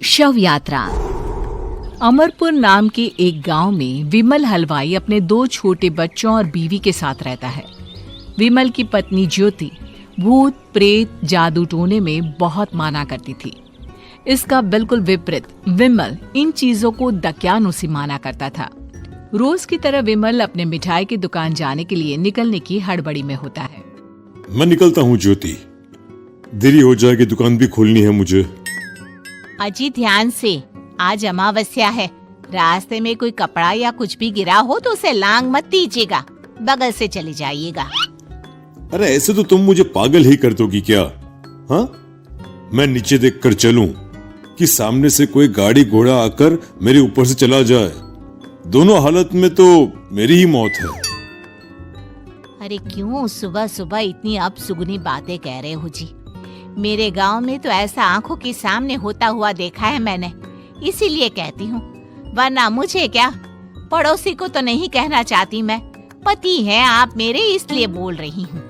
शव यात्रा। अमरपुर नाम के एक गांव में विमल हलवाई अपने 2 छोटे बच्चों और बीवी के साथ रहता है। विमल की पत्नी ज्योति भूत प्रेत जादू टोने में बहुत माना करती थी। इसका बिल्कुल विपरीत विमल इन चीजों को दक्यानुसी माना करता था। रोज की तरह विमल अपने मिठाई की दुकान जाने के लिए निकलने की हड़बड़ी में होता है। मैं निकलता हूँ ज्योति, देरी हो जाएगी, दुकान भी खोलनी है मुझे। अजी ध्यान से, आज अमावस्या है। रास्ते में कोई कपड़ा या कुछ भी गिरा हो तो उसे लांग मत दीजिएगा, बगल से चले जाइएगा। अरे ऐसे तो तुम मुझे पागल ही कर दोगी क्या? हाँ, मैं नीचे देखकर चलूं कि सामने से कोई गाड़ी घोड़ा आकर मेरे ऊपर से चला जाए? दोनों हालत में तो मेरी ही मौत है। अरे क्यों सुबह सुबह इतनी अपसुगनी बातें कह रहे हो जी? मेरे गांव में तो ऐसा आंखों के सामने होता हुआ देखा है मैंने, इसीलिए कहती हूँ, वरना मुझे क्या, पड़ोसी को तो नहीं कहना चाहती मैं। पति हैं आप मेरे, इसलिए बोल रही हूँ।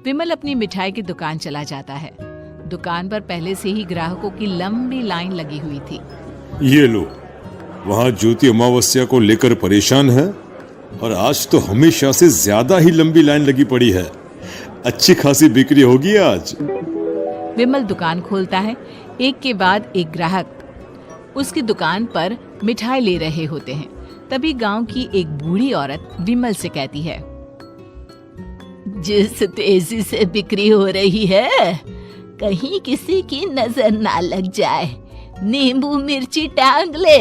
विमल अपनी मिठाई की दुकान चला जाता है। दुकान पर पहले से ही ग्राहकों की लंबी लाइन लगी हुई थी। ये लो, वहाँ ज्योति अमावस्या को लेकर परेशान है और आज तो हमेशा से ज्यादा ही लंबी लाइन लगी पड़ी है। अच्छी खासी बिक्री होगी आज। विमल दुकान खोलता है। एक के बाद एक ग्राहक उसकी दुकान पर मिठाई ले रहे होते हैं। तभी गांव की एक बूढ़ी औरत विमल से कहती है, जिस तेजी से बिक्री हो रही है, कहीं किसी की नजर ना लग जाए, नींबू मिर्ची टांग ले।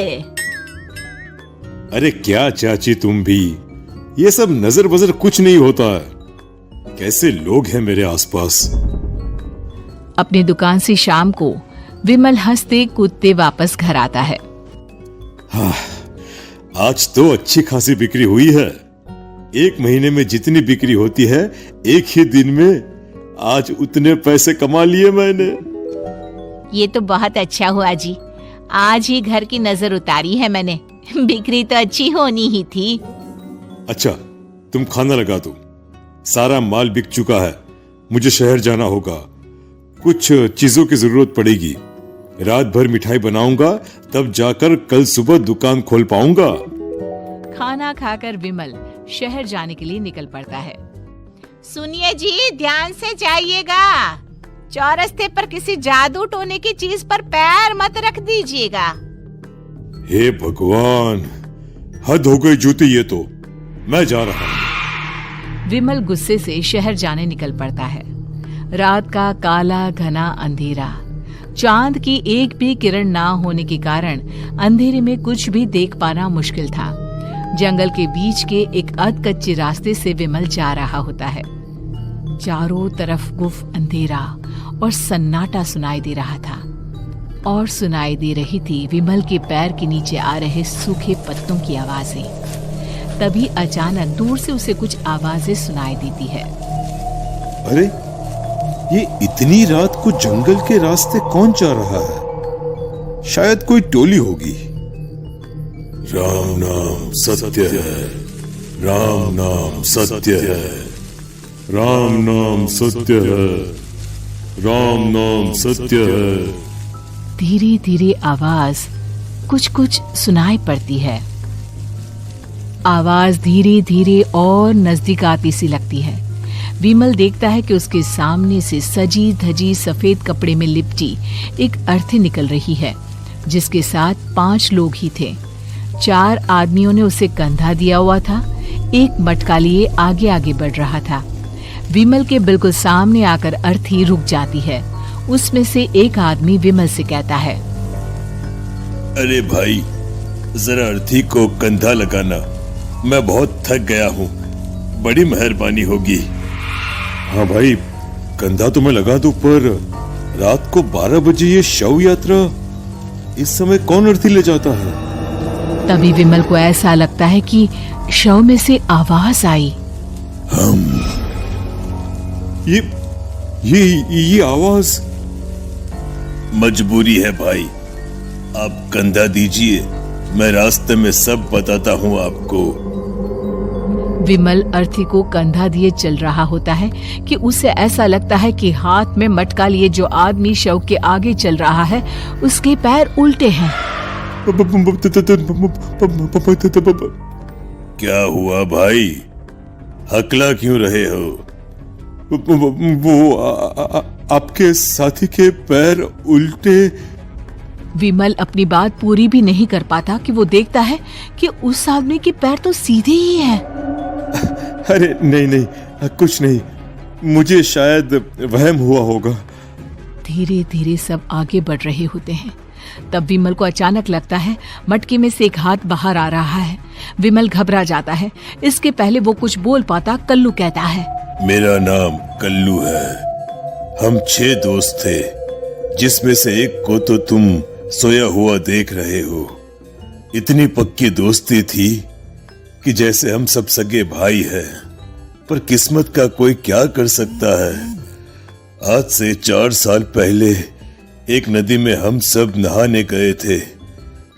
अरे क्या चाची तुम भी, ये सब नजर बजर कुछ नहीं होता है। कैसे लोग हैं मेरे आसपास। अपनी दुकान से शाम को विमल हंसते कूदते वापस घर आता है। हाँ, आज तो अच्छी खासी बिक्री हुई है। एक महीने में जितनी बिक्री होती है, एक ही दिन में आज उतने पैसे कमा लिए मैंने। ये तो बहुत अच्छा हुआ जी, आज ही घर की नजर उतारी है मैंने। बिक्री तो अच्छी होनी ही थी। अच्छा, तुम खाना लगा दो, सारा माल बिक चुका है। मुझे शहर जाना होगा, कुछ चीजों की जरूरत पड़ेगी। रात भर मिठाई बनाऊंगा, तब जाकर कल सुबह दुकान खोल पाऊंगा। खाना खाकर विमल शहर जाने के लिए निकल पड़ता है। सुनिए जी, ध्यान से जाइएगा। चौरस्ते पर किसी जादू टोने की चीज पर पैर मत रख दीजिएगा। हे भगवान, हद हो गई ज्योति, ये तो मैं जा रहा हूँ। विमल गुस्से से शहर जाने निकल पड़ता है। रात का काला घना अंधेरा, चांद की एक भी किरण ना होने के कारण अंधेरे में कुछ भी देख पाना मुश्किल था। जंगल के बीच के एक अधकच्चे रास्ते से विमल जा रहा होता है। चारों तरफ गुफ अंधेरा और सन्नाटा सुनाई दे रहा था, और सुनाई दे रही थी विमल के पैर के नीचे आ रहे सूखे पत्तों की आवाजें। तभी अचानक दूर से उसे कुछ आवाजें सुनाई देती है। अरे, ये इतनी रात को जंगल के रास्ते कौन जा रहा है? शायद कोई टोली होगी। राम नाम सत्य है, राम नाम सत्य है, राम नाम सत्य है, राम नाम सत्य है। धीरे धीरे आवाज कुछ कुछ सुनाई पड़ती है। आवाज धीरे धीरे और नजदीक आती सी लगती है। विमल देखता है कि उसके सामने से सजी धजी सफेद कपड़े में लिपटी एक अर्थी निकल रही है, जिसके साथ 5 लोग ही थे। 4 आदमियों ने उसे कंधा दिया हुआ था। एक मटका लिए आगे आगे बढ़ रहा था। विमल के बिल्कुल सामने आकर अर्थी रुक जाती है। उसमें से एक आदमी विमल से कहता है, अरे भाई, जरा अर्थी को कंधा लगाना, मैं बहुत थक गया हूँ, बड़ी मेहरबानी होगी। हाँ भाई, कंधा तो मैं लगा दूं, पर रात को 12 बजे ये शव यात्रा, इस समय कौन अर्थी ले जाता है? तभी विमल को ऐसा लगता है कि शव में से आवाज आई, ये आवाज। मजबूरी है भाई, आप कंधा दीजिए, मैं रास्ते में सब बताता हूँ आपको। विमल अर्थी को कंधा दिए चल रहा होता है कि उसे ऐसा लगता है कि हाथ में मटका लिए जो आदमी शव के आगे चल रहा है उसके पैर उल्टे हैं। क्या हुआ भाई, हकला क्यों रहे हो? वो आपके साथी के पैर उल्टे। विमल अपनी बात पूरी भी नहीं कर पाता कि वो देखता है कि उस आदमी के पैर तो सीधे ही हैं। अरे नहीं, कुछ नहीं, मुझे शायद वहम हुआ होगा। धीरे धीरे सब आगे बढ़ रहे होते हैं। तब विमल को अचानक लगता है मटके में से एक हाथ बाहर आ रहा है। विमल घबरा जाता है। इसके पहले वो कुछ बोल पाता, कल्लू कहता है, मेरा नाम कल्लू है। हम 6 दोस्त थे, जिसमें से एक को तो तुम सोया हुआ देख रहे हो। इतनी पक्की दोस्ती थी कि जैसे हम सब सगे भाई हैं। पर किस्मत का कोई क्या कर सकता है। आज से 4 साल पहले एक नदी में हम सब नहाने गए थे,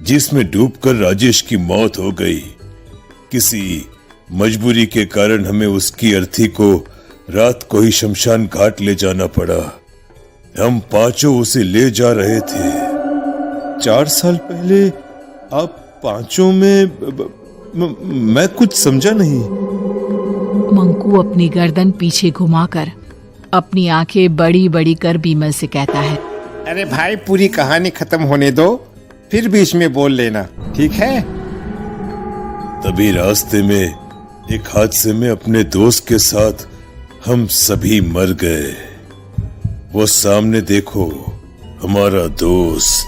जिसमें डूबकर राजेश की मौत हो गई। किसी मजबूरी के कारण हमें उसकी अर्थी को रात को ही शमशान घाट ले जाना पड़ा। हम 5 उसे ले जा रहे थे। 4 साल पहले आप 5 में मैं कुछ समझा नहीं। मंकू अपनी गर्दन पीछे घुमाकर अपनी आंखें बड़ी बड़ी कर विमल से कहता है, अरे भाई, पूरी कहानी खत्म होने दो, फिर बीच में बोल लेना, ठीक है? तभी रास्ते में एक हादसे में अपने दोस्त के साथ हम सभी मर गए। वो सामने देखो, हमारा दोस्त।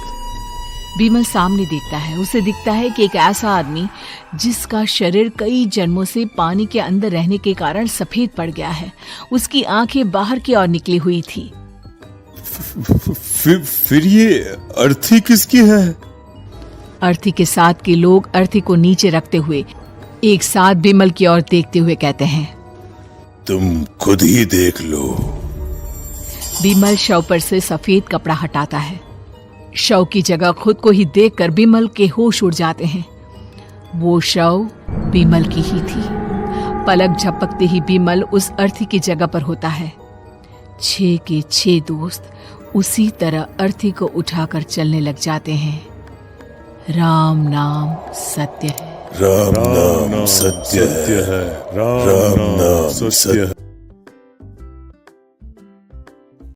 विमल सामने देखता है। उसे दिखता है कि एक ऐसा आदमी जिसका शरीर कई जन्मों से पानी के अंदर रहने के कारण सफेद पड़ गया है। उसकी आंखें बाहर की ओर निकली हुई थी। फिर ये अर्थी किसकी है? अर्थी के साथ के लोग अर्थी को नीचे रखते हुए एक साथ विमल की ओर देखते हुए कहते हैं, तुम खुद ही देख लो। विमल शव पर से सफेद कपड़ा हटाता है। शव की जगह खुद को ही देखकर विमल के होश उड़ जाते हैं। वो शव विमल की ही थी। पलक झपकते ही विमल उस अर्थी की जगह पर होता है। 6 के 6 दोस्त उसी तरह अर्थी को उठाकर चलने लग जाते हैं। राम नाम सत्य है। राम नाम सत्य है। राम नाम सत्य है।